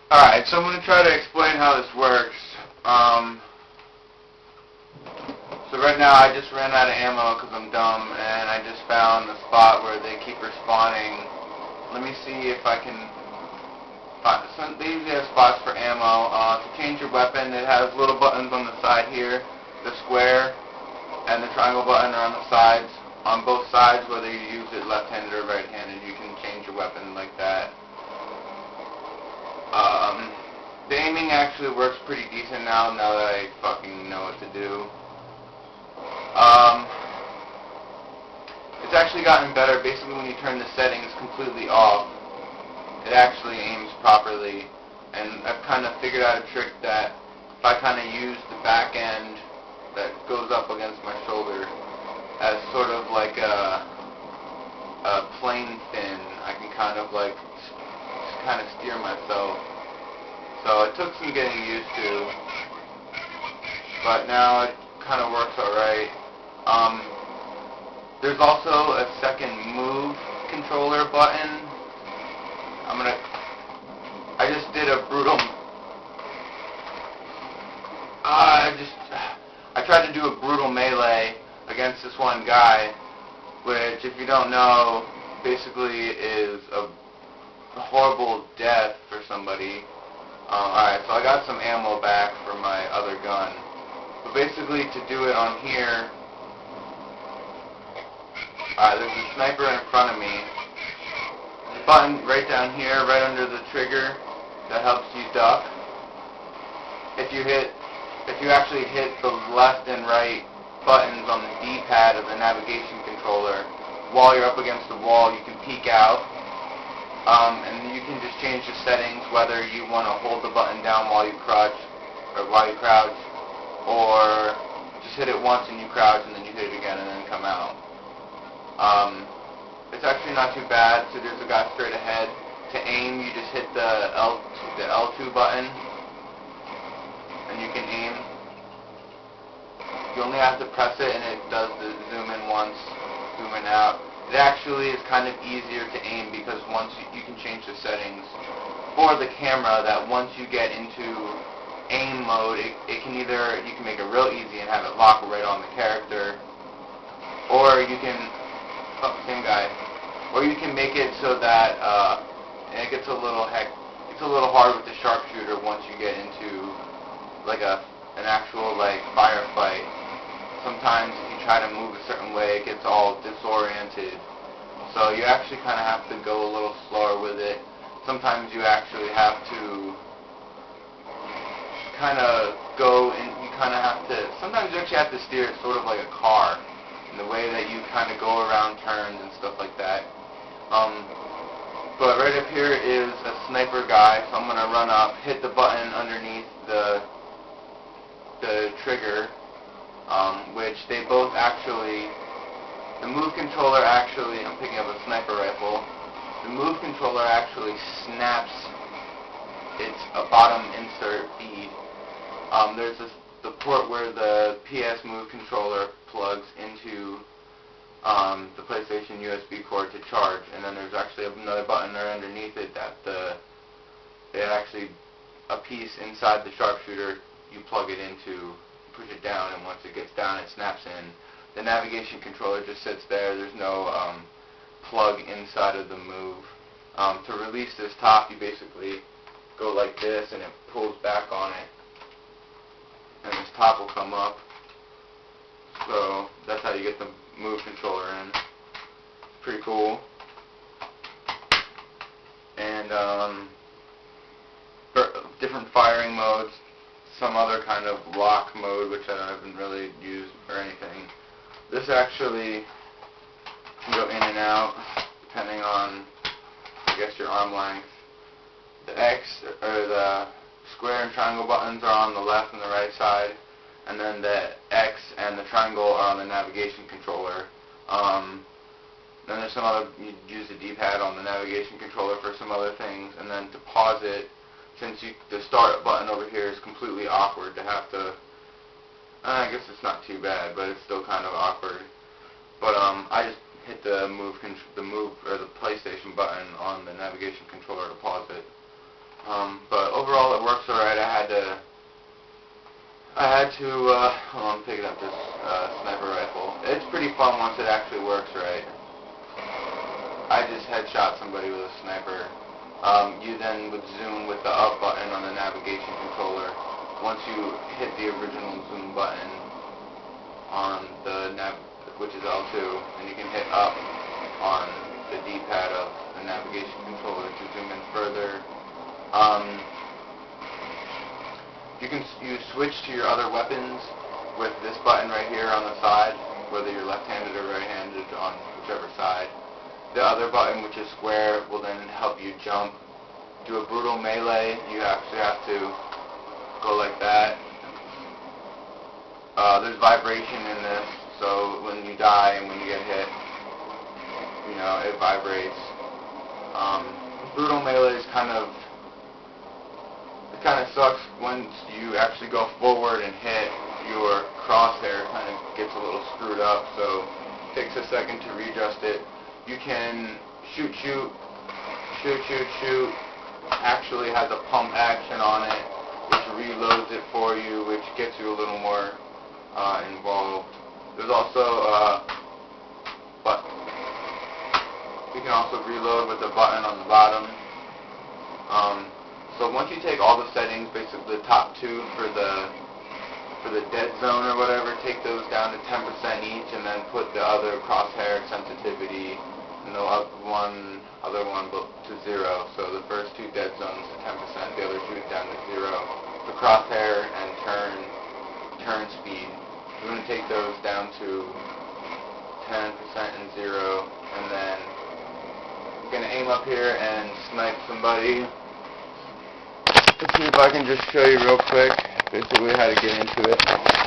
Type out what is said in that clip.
Alright, so I'm going to try to explain how this works. So right now I just ran out of ammo because I'm dumb, and I just found the spot where they keep respawning. Let me see if I can find. So they usually have spots for ammo. To change your weapon, it has little buttons on the side here. The square and the triangle button are on the sides. On both sides, whether you use it left-handed or right-handed, you can change your weapon like that. The aiming actually works pretty decent now that I fucking know what to do. It's actually gotten better. Basically, when you turn the settings completely off, it actually aims properly. And I've kind of figured out a trick that if I kind of use the back end that goes up against my shoulder as sort of like a plane fin, I can kind of like steer myself. So it took some getting used to, but now it kind of works alright. There's also a second move controller button. I just did a brutal, I tried to do a brutal melee against this one guy, which, if you don't know, basically is a horrible death for somebody. Alright, so I got some ammo back for my other gun. But basically, to do it on here, there's a sniper in front of me. There's a button right down here, right under the trigger, that helps you duck. If you actually hit the left and right buttons on the D-pad of the navigation controller, while you're up against the wall, you can peek out. And you can just change the settings, whether you want to hold the button down while you crouch, or just hit it once and you crouch, and then you hit it again and then come out. It's actually not too bad. So there's a guy straight ahead. To aim, you just hit the L2 button, and you can aim. You only have to press it, and it does the zoom in once, zoom in out. It actually is kind of easier to aim because once you can change the settings for the camera, that once you get into aim mode, you can make it real easy and have it lock right on the character, or you can, same guy, or you can make it so that and it gets a little hard with the sharpshooter once you get into like an actual like firefight. Sometimes if you try to move a certain way, it gets all disoriented. So you actually kind of have to go a little slower with it. Sometimes you actually have to kind of go and sometimes you actually have to steer it sort of like a car, in the way that you kind of go around turns and stuff like that. But right up here is a sniper guy, so I'm going to run up, hit the button underneath the trigger, which they both actually, the move controller actually, I'm picking up a sniper rifle, the move controller actually snaps its bottom insert bead. There's the port where the PS move controller plugs into the PlayStation USB cord to charge, and then there's actually another button there underneath it that a piece inside the sharpshooter, you plug it into, push it down, and once it gets down, it snaps in. The navigation controller just sits there. There's no plug inside of the move. To release this top, you basically go like this, and it pulls back on it, and this top will come up. So that's how you get the move controller in. Pretty cool. And different firing modes, some other kind of lock mode, which I haven't really used or anything. This actually can go in and out depending on, I guess, your arm length. The X or the square and triangle buttons are on the left and the right side, and then the X and the triangle are on the navigation controller. Then there's some other, you use the D-pad on the navigation controller for some other things, and then to pause it, since the start button over here is completely awkward to have to, I guess it's not too bad, but it's still kind of awkward. But I just hit the PlayStation button on the navigation controller to pause it. But works alright, I had to hold on, I'm picking up this sniper rifle. It's pretty fun once it actually works right. I just headshot somebody with a sniper. You then would zoom with the up button on the navigation controller. Once you hit the original zoom button on the which is L2, and you can hit up on the D-pad of the navigation controller to zoom in further. You switch to your other weapons with this button right here on the side, whether you're left-handed or right-handed on whichever side. The other button, which is square, will then help you jump. Do a brutal melee, you actually have to go like that. There's vibration in this, so when you die and when you get hit, you know, it vibrates. Brutal melee is kind of sucks once you actually go forward and hit. Your crosshair kind of gets a little screwed up, so it takes a second to readjust it. You can shoot, actually has a pump action on it, which reloads it for you, which gets you a little more involved. There's also you can also reload with the button on the bottom. So once you take all the settings, basically the top two for the dead zone or whatever, take those down to 10% each, and then put the other crosshair sensitivity and the other one to 0. So the first two dead zones to 10%, the other two down to 0. The crosshair and turn speed, we're going to take those down to 10% and 0, and then I'm going to aim up here and snipe somebody. Let's see if I can just show you real quick basically how to get into it.